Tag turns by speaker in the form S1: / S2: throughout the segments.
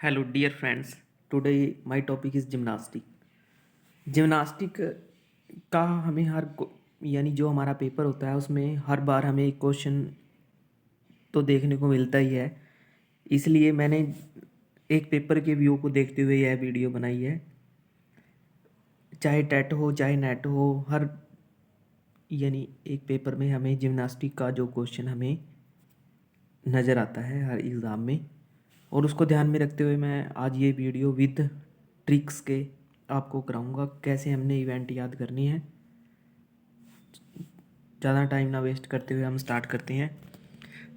S1: Hello dear friends, today my topic is gymnastic. Gymnastic का हमें यानी जो हमारा पेपर होता है उसमें हर बार हमें एक क्वेश्चन तो देखने को मिलता ही है। इसलिए मैंने एक पेपर के व्यू को देखते हुए यह वीडियो बनाई है। चाहे टेट हो चाहे नेट हो, हर यानी एक पेपर में हमें जिम्नास्टिक का जो क्वेश्चन हमें नज़र आता है हर एग्ज़ाम में, और उसको ध्यान में रखते हुए मैं आज ये वीडियो विद ट्रिक्स के आपको कराऊंगा कैसे हमने इवेंट याद करनी है। ज़्यादा टाइम ना वेस्ट करते हुए हम स्टार्ट करते हैं।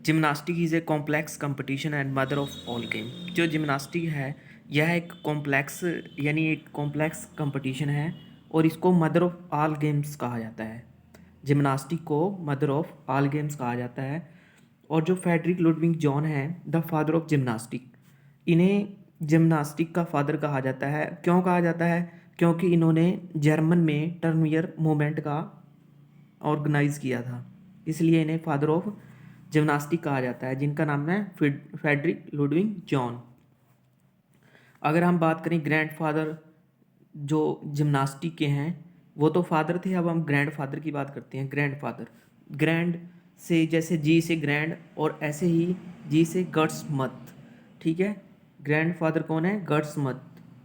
S1: Gymnastic is a complex competition and mother of all game. जो जिम्नास्टिक है यह एक कॉम्प्लेक्स यानी एक कॉम्प्लेक्स कंपटीशन है और इसको मदर ऑफ ऑल गेम्स कहा जाता है। जिम्नास्टिक को मदर ऑफ ऑल गेम्स कहा जाता है। और जो फ्रेडरिक लुडविग जॉन है द फादर ऑफ जिम्नास्टिक, इन्हें जिम्नास्टिक का फादर कहा जाता है। क्यों कहा जाता है? क्योंकि इन्होंने जर्मन में टर्नवियर मूवमेंट का ऑर्गेनाइज किया था, इसलिए इन्हें फादर ऑफ जिम्नास्टिक कहा जाता है, जिनका नाम है फ्रेडरिक लुडविग जॉन। अगर हम बात करें ग्रैंड फादर जो जिम्नास्टिक के हैं, वो तो फादर थे, अब हम ग्रैंड फादर की बात करते हैं। ग्रैंड फादर, ग्रैंड से जैसे जी से ग्रैंड और ऐसे ही जी से गर्ट्स मत, ठीक है। ग्रैंड फादर कौन है? गर्ट्स मत,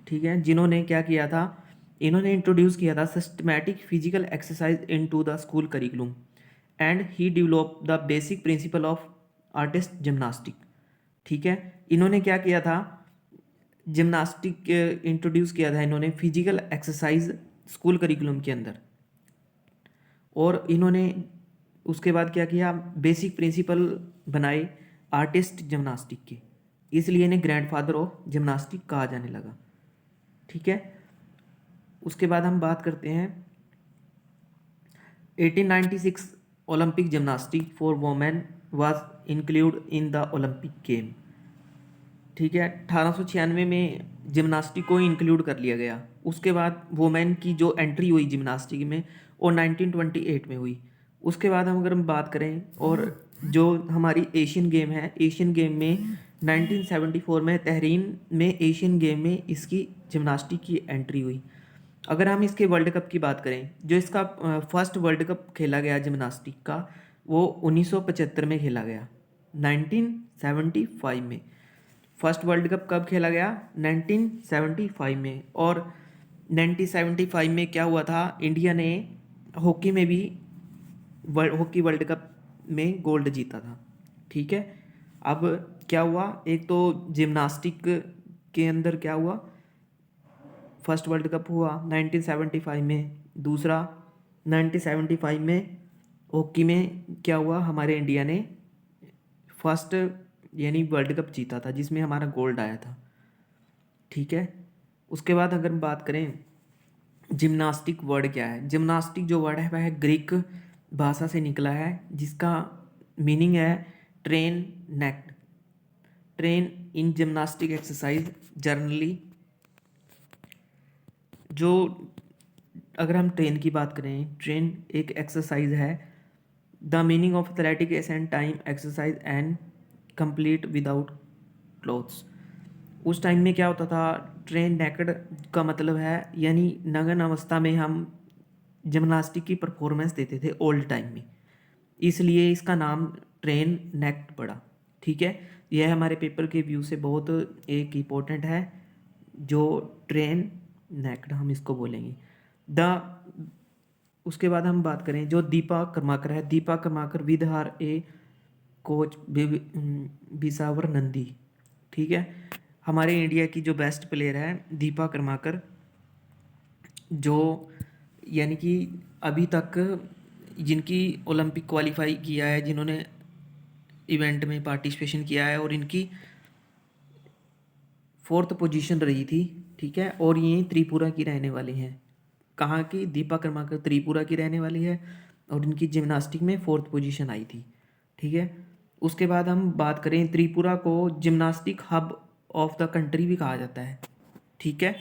S1: ठीक है, जिन्होंने क्या किया था, इन्होंने इंट्रोड्यूस किया था systematic physical exercise into the school curriculum and he develop the basic principle of artist gymnastic, ठीक है। इन्होंने क्या किया था, जिम्नास्टिक इंट्रोड्यूस किया था इन्होंने फिजिकल एक्सरसाइज स्कूल करिकुलम के अंदर, और इन्होंने उसके बाद क्या किया, बेसिक प्रिंसिपल बनाए आर्टिस्ट जिम्नास्टिक के, इसलिए इन्हें ग्रैंडफादर ऑफ जिम्नास्टिक कहा जाने लगा, ठीक है। उसके बाद हम बात करते हैं 1896 Olympic gymnastic for women was include in the Olympic game, ठीक है। 1896 में जिम्नास्टिक को इंक्लूड कर लिया गया। उसके बाद वुमेन की जो एंट्री हुई जिम्नास्टिक में वो 1928 में हुई। उसके बाद हम बात करें, और जो हमारी एशियन गेम है, एशियन गेम में 1974 में तहरीन में एशियन गेम में इसकी जिम्नास्टिक की एंट्री हुई। अगर हम इसके वर्ल्ड कप की बात करें, जो इसका फर्स्ट वर्ल्ड कप खेला गया जिम्नास्टिक का, वो 1975 में खेला गया, 1975 में। फर्स्ट वर्ल्ड कप कब खेला गया? 1975 में। और 1975 में क्या हुआ था, इंडिया ने हॉकी में भी हॉकी वर्ल्ड कप में गोल्ड जीता था, ठीक है। अब क्या हुआ, एक तो जिम्नास्टिक के अंदर क्या हुआ, फर्स्ट वर्ल्ड कप हुआ 1975 में, दूसरा 1975 में हॉकी में क्या हुआ, हमारे इंडिया ने फर्स्ट यानी वर्ल्ड कप जीता था जिसमें हमारा गोल्ड आया था, ठीक है। उसके बाद अगर हम बात करें जिम्नास्टिक वर्ड क्या है, जिम्नास्टिक जो वर्ड है वह ग्रीक भाषा से निकला है, जिसका मीनिंग है train naked, train in gymnastic exercise generally. जो अगर हम ट्रेन की बात करें, ट्रेन एक एक्सरसाइज है, the meaning of athletic ascent time exercise and complete without clothes. उस टाइम में क्या होता था, ट्रेन नेकड का मतलब है यानी नग्न अवस्था में हम जिम्नास्टिक की परफॉर्मेंस देते थे ओल्ड टाइम में, इसलिए इसका नाम ट्रेन नेक्ड पड़ा, ठीक है। यह हमारे पेपर के व्यू से बहुत एक इम्पोर्टेंट है, जो ट्रेन नेक्ड हम इसको बोलेंगे। द उसके बाद हम बात करें जो दीपा कर्माकर है, Dipa Karmakar with her a coach Bisweshwar Nandi, ठीक है। हमारे इंडिया की जो बेस्ट प्लेयर है दीपा कर्माकर, जो यानी कि अभी तक जिनकी ओलंपिक क्वालिफाई किया है, जिन्होंने इवेंट में पार्टिसिपेशन किया है, और इनकी फोर्थ पोजीशन रही थी, ठीक है। और ये त्रिपुरा की रहने वाली हैं। कहाँ की? दीपा कर्माकर त्रिपुरा की रहने वाली है, और इनकी जिम्नास्टिक में फोर्थ पोजीशन आई थी, ठीक है। उसके बाद हम बात करें, त्रिपुरा को gymnastic hub of the country भी कहा जाता है, ठीक है।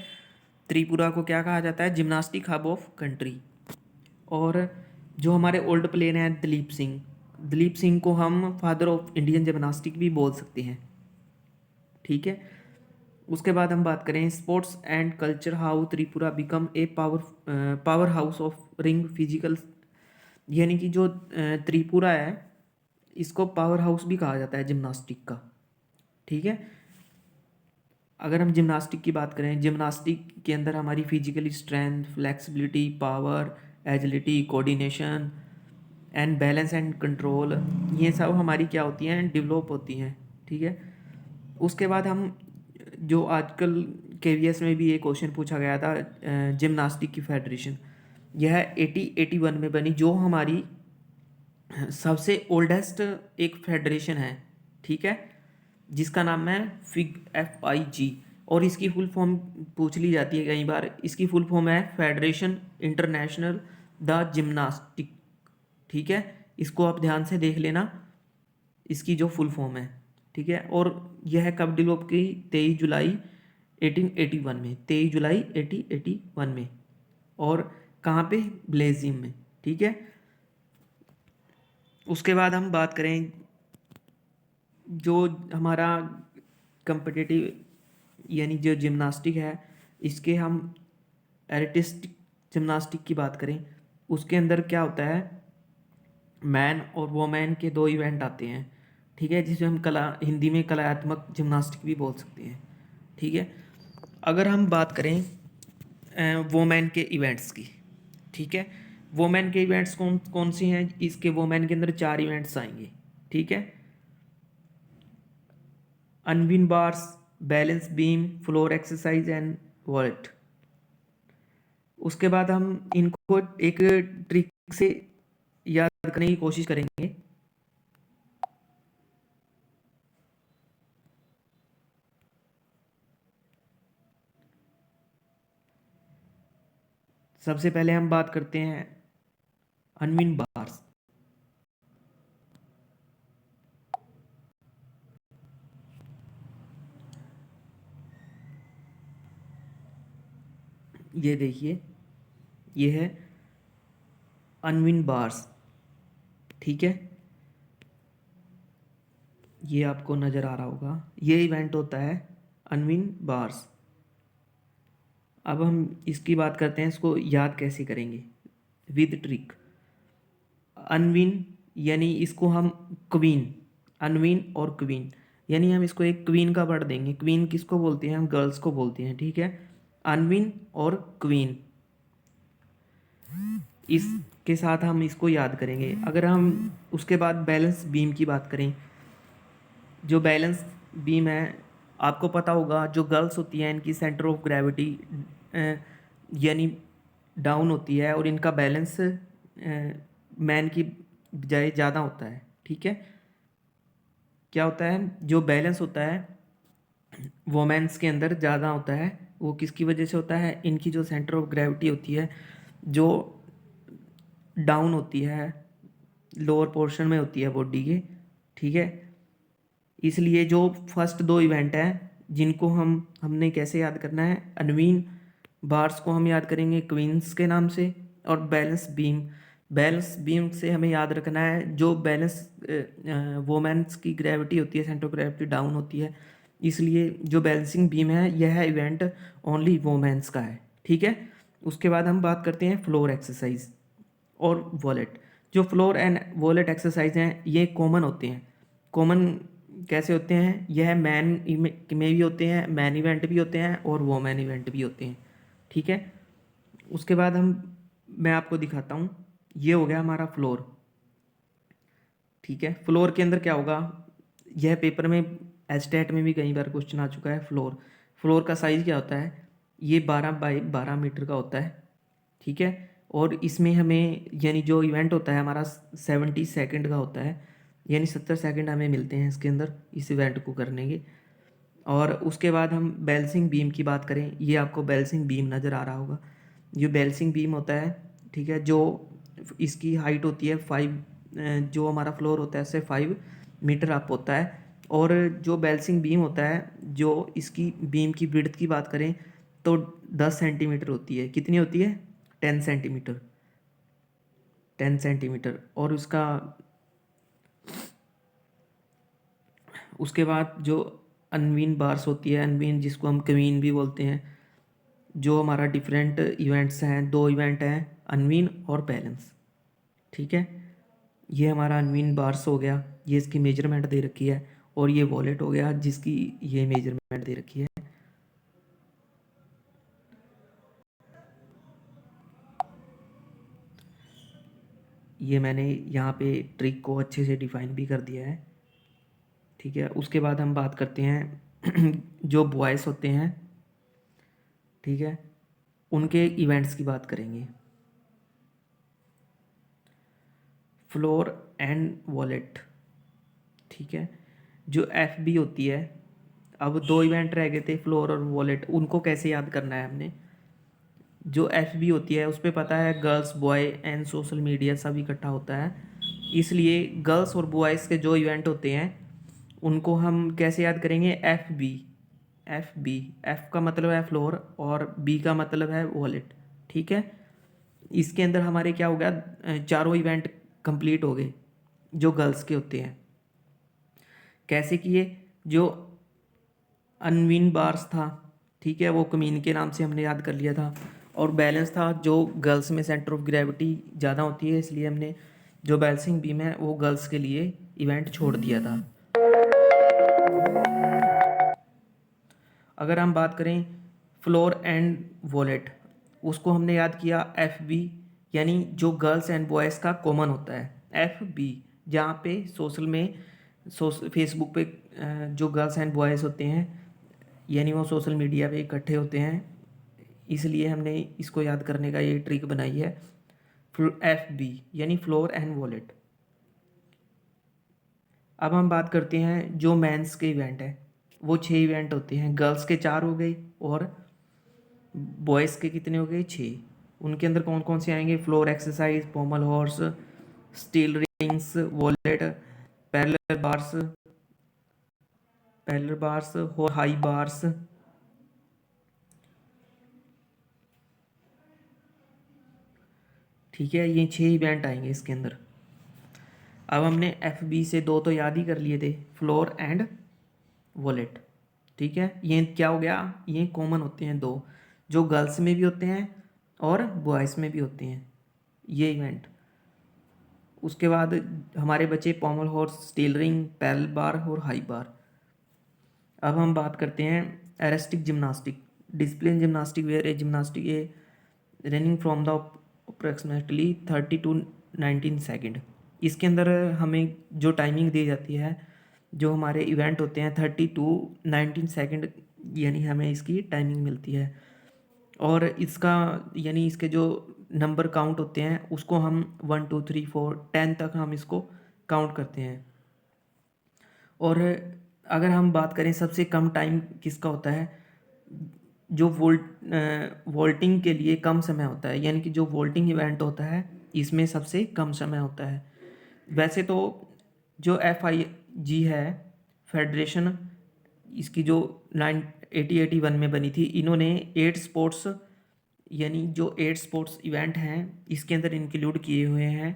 S1: त्रिपुरा को क्या कहा जाता है? Gymnastic hub of country. और जो हमारे ओल्ड प्लेयर हैं दिलीप सिंह, दिलीप सिंह को हम फादर ऑफ इंडियन जिम्नास्टिक भी बोल सकते हैं, ठीक है। उसके बाद हम बात करें sports and culture, how Tripura become a power house of ring physical. यानी कि जो त्रिपुरा है इसको पावर हाउस भी कहा जाता है जिम्नास्टिक का। ठीक है, अगर हम जिम्नास्टिक की बात करें, जिम्नास्टिक के अंदर हमारी physically strength, flexibility, power, agility, coordination and balance and control, ये सब हमारी क्या होती हैं, डेवलप होती हैं। ठीक है, उसके बाद हम जो आजकल केवीएस में भी ये क्वेश्चन पूछा गया था, जिम्नास्टिक की फेडरेशन, यह 1881 में बनी, जो हमारी सबसे ओल्डेस्ट एक फेडरेशन है। ठीक है, जिसका नाम है FIG, और इसकी फुल फॉर्म पूछ ली जाती है कई बार। इसकी फुल फॉर्म है फेडरेशन इंटरनेशनल द जिम्नास्टिक। ठीक है, इसको आप ध्यान से देख लेना, इसकी जो फुल फॉर्म है। ठीक है, और यह कब डेवलप की, 23 जुलाई 1881 में, 23 जुलाई 1881 में, और कहाँ पे, ब्लेजियम में। ठीक है, उसके बाद हम बात करें जो हमारा कंपिटिटिव यानी जो जिम्नास्टिक है, इसके हम आर्टिस्टिक जिम्नास्टिक की बात करें, उसके अंदर क्या होता है, मैन और वोमेन के दो इवेंट आते हैं। ठीक है, जिसे हम कला, हिंदी में कलात्मक जिम्नास्टिक भी बोल सकते हैं। ठीक है, अगर हम बात करें वोमेन के इवेंट्स की, ठीक है, वोमेन के इवेंट्स कौन कौन से हैं, इसके वोमेन के अंदर 4 इवेंट्स आएंगे। ठीक है, Unwin bars, balance beam, floor exercise and wallet. उसके बाद हम इनको एक ट्रिक से याद करने की कोशिश करेंगे। सबसे पहले हम बात करते हैं अनविन बार्स। ये देखिए, ये है अनविन बार्स। ठीक है, ये आपको नज़र आ रहा होगा, ये इवेंट होता है अनविन बार्स। अब हम इसकी बात करते हैं, इसको याद कैसे करेंगे, विद ट्रिक। अनविन यानी इसको हम क्वीन, अनविन और क्वीन, यानी हम इसको एक क्वीन का वर्ड देंगे। क्वीन किसको बोलते हैं, हम गर्ल्स को बोलते हैं। ठीक है, अनविन और क्वीन, इसके साथ हम इसको याद करेंगे। अगर हम उसके बाद बैलेंस बीम की बात करें, जो बैलेंस बीम है, आपको पता होगा जो गर्ल्स होती हैं इनकी सेंटर ऑफ ग्रेविटी यानी डाउन होती है, और इनका बैलेंस मैन की बजाय ज़्यादा होता है। ठीक है, क्या होता है, जो बैलेंस होता है वोमेंस के अंदर ज़्यादा होता है, वो किसकी वजह से होता है, इनकी जो सेंटर ऑफ ग्रेविटी होती है जो डाउन होती है, लोअर पोर्शन में होती है बॉडी के। ठीक है, इसलिए जो फर्स्ट दो इवेंट हैं जिनको हमने कैसे याद करना है, अनवीन बार्स को हम याद करेंगे क्वींस के नाम से, और बैलेंस बीम से हमें याद रखना है जो बैलेंस वोमेंस की ग्रेविटी होती है, सेंटर ऑफ ग्रेविटी डाउन होती है, इसलिए जो बैलेंसिंग बीम है यह इवेंट ओनली वोमेंस का है। ठीक है, उसके बाद हम बात करते हैं फ्लोर एक्सरसाइज और वॉलेट। जो फ्लोर एंड वॉलेट एक्सरसाइज हैं ये कॉमन होते हैं। कॉमन कैसे होते हैं, यह मैन में भी होते हैं, मैन इवेंट भी होते हैं और वोमेन इवेंट भी होते हैं। ठीक है, उसके बाद मैं आपको दिखाता हूँ, ये हो गया हमारा फ्लोर। ठीक है, फ्लोर के अंदर क्या होगा, यह पेपर में एस्टेट में भी कई बार क्वेश्चन आ चुका है। फ्लोर का साइज़ क्या होता है, ये 12 बाई 12 मीटर का होता है। ठीक है, और इसमें हमें यानी जो इवेंट होता है हमारा 70 सेकंड का होता है, यानी 70 सेकंड हमें मिलते हैं इसके अंदर इस इवेंट को करने के। और उसके बाद हम बैलेंसिंग बीम की बात करें, ये आपको बैलेंसिंग बीम नज़र आ रहा होगा। जो बैलेंसिंग बीम होता है, ठीक है, जो इसकी हाइट होती है 5, जो हमारा फ्लोर होता है उससे 5 मीटर अप होता है। और जो बैलेंसिंग बीम होता है, जो इसकी बीम की विड्थ की बात करें तो 10 सेंटीमीटर होती है। कितनी होती है, 10 सेंटीमीटर, 10 सेंटीमीटर। और उसका उसके बाद जो अनवीन बार्स होती है, अनवीन जिसको हम क्वीन भी बोलते हैं। जो हमारा डिफरेंट इवेंट्स हैं, 2 इवेंट हैं, अनवीन और बैलेंस। ठीक है, ये हमारा अनवीन बार्स हो गया, ये इसकी मेजरमेंट दे रखी है। और ये वॉलेट हो गया जिसकी ये मेजरमेंट दे रखी है। ये मैंने यहाँ पे ट्रिक को अच्छे से डिफाइन भी कर दिया है। ठीक है, उसके बाद हम बात करते हैं जो बॉयस होते हैं, ठीक है, उनके इवेंट्स की बात करेंगे। फ्लोर एंड वॉलेट, ठीक है, जो एफ बी होती है। अब 2 इवेंट रह गए थे, फ्लोर और वॉलेट, उनको कैसे याद करना है हमने। जो एफ बी होती है उस पर पता है girls boy and social media सब इकट्ठा होता है, इसलिए गर्ल्स और बॉयज़ के जो इवेंट होते हैं उनको हम कैसे याद करेंगे, F B. F B, F का मतलब है फ्लोर और बी का मतलब है वॉलेट। ठीक है, इसके अंदर हमारे क्या हो गया, चारों इवेंट कंप्लीट हो गए जो गर्ल्स के होते हैं। कैसे किए, जो अनविन बार्स था, ठीक है, वो कमीन के नाम से हमने याद कर लिया था। और बैलेंस था, जो गर्ल्स में सेंटर ऑफ ग्रेविटी ज़्यादा होती है, इसलिए हमने जो बैलेंसिंग बीम है वो गर्ल्स के लिए इवेंट छोड़ दिया था। अगर हम बात करें फ्लोर एंड वॉलेट, उसको हमने याद किया एफ बी, यानी जो गर्ल्स एंड बॉयज़ का कॉमन होता है एफ बी, जहाँ पे सोशल में फेसबुक पे जो गर्ल्स एंड बॉयज़ होते हैं, यानी वो सोशल मीडिया पे इकट्ठे होते हैं, इसलिए हमने इसको याद करने का ये ट्रिक बनाई है, एफ बी यानी फ्लोर एंड वॉलेट। अब हम बात करते हैं जो मेंस के इवेंट है, वो 6 इवेंट होते हैं। गर्ल्स के 4 हो गए और बॉयज़ के कितने हो गए, 6। उनके अंदर कौन कौन से आएंगे, floor exercise, pommel horse, still rings, vault, parallel bars, और हाई बार्स। ठीक है, ये 6 इवेंट आएंगे इसके अंदर। अब हमने एफ बी से 2 तो याद ही कर लिए थे, फ्लोर एंड वॉलेट। ठीक है, ये क्या हो गया, ये कॉमन होते हैं 2, जो गर्ल्स में भी होते हैं और बॉयज़ में भी होते हैं ये इवेंट। उसके बाद हमारे बचे pommel horse, still ring, parallel bar और हाई बार। अब हम बात करते हैं artistic gymnastic, discipline gymnastic, where a gymnastic a running from the approximately 30 to 19 second. इसके अंदर हमें जो टाइमिंग दी जाती है, जो हमारे इवेंट होते हैं 30 to 19 सेकेंड, यानी हमें इसकी टाइमिंग मिलती है। और इसका यानी इसके जो नंबर काउंट होते हैं उसको हम 1 2 3 4 10 तक हम इसको काउंट करते हैं। और अगर हम बात करें सबसे कम टाइम किसका होता है, जो वोल्टिंग के लिए कम समय होता है, यानी कि जो वोल्टिंग इवेंट होता है इसमें सबसे कम समय होता है। वैसे तो जो एफ आई जी है फेडरेशन, इसकी जो 1981 में बनी थी, इन्होंने 8 स्पोर्ट्स, यानी जो 8 स्पोर्ट्स इवेंट हैं इसके अंदर इंक्लूड किए हुए हैं,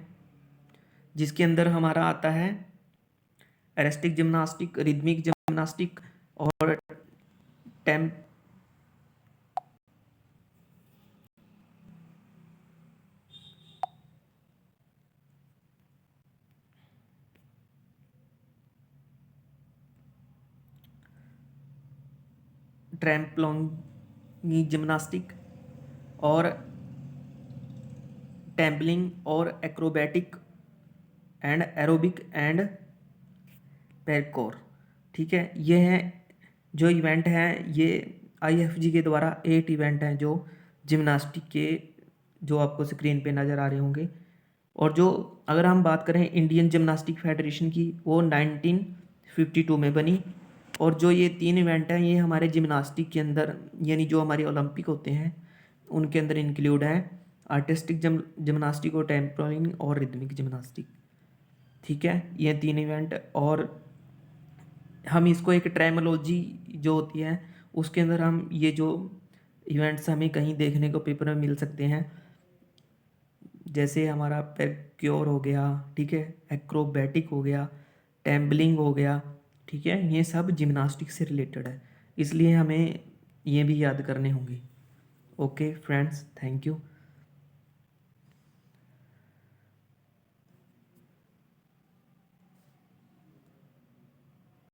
S1: जिसके अंदर हमारा आता है एरेस्टिक जिम्नास्टिक, रिदमिक जिम्नास्टिक और टेम ट्रैम्पोलिन जिम्नास्टिक और टेम्बलिंग और एक्रोबैटिक एंड एरोबिक एंड पैरकोर। ठीक है, ये हैं जो इवेंट हैं, ये आईएफजी के द्वारा 8 इवेंट हैं जो जिम्नास्टिक के, जो आपको स्क्रीन पे नज़र आ रहे होंगे। और जो अगर हम बात करें इंडियन जिम्नास्टिक फेडरेशन की, वो 1952 में बनी। और जो ये 3 इवेंट हैं ये हमारे जिम्नास्टिक के अंदर, यानी जो हमारे ओलंपिक होते हैं उनके अंदर इंक्लूड हैं, आर्टिस्टिक जिम्नास्टिक और टेम्पोलिन और रिदमिक जिम्नास्टिक। ठीक है, ये 3 इवेंट। और हम इसको एक ट्रेमोलॉजी जो होती है उसके अंदर हम ये जो इवेंट्स हमें कहीं देखने को पेपर में मिल सकते हैं, जैसे हमारा पेक्योर हो गया, ठीक है, एक्रोबैटिक हो गया, टेम्बलिंग हो गया, ठीक है, ये सब जिम्नास्टिक से रिलेटेड है, इसलिए हमें ये भी याद करने होंगे। Okay friends, thank you.